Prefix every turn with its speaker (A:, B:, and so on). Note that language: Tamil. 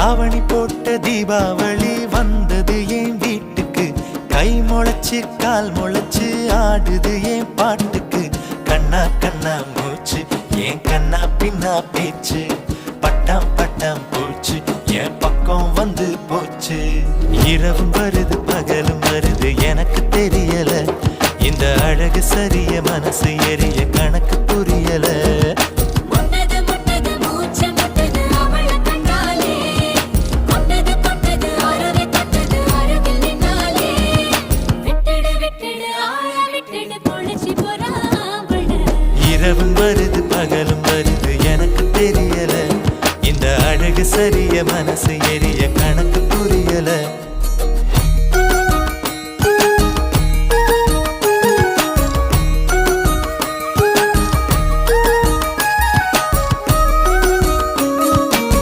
A: தாவணி போட்ட தீபாவளி வந்தது என் வீட்டுக்கு. கை முளைச்சு கால் முளைச்சு ஆடுது என் பாட்டுக்கு. கண்ணா கண்ணா மூச்சு என் கண்ணா பின்னா பேச்சு. பட்டாம் பட்டாம் பூச்சு என் பக்கம் வந்து போச்சு. இரவும் வருது பகலும் வருது எனக்கு தெரியல. இந்த அழகு சரிய மனசு எரிய கணக்கு புரியல. இரவும் வருது பகலும் வருது எனக்கு தெரியல. இந்த அழகு சரிய மனசு எரிய கணக்கு புரியல.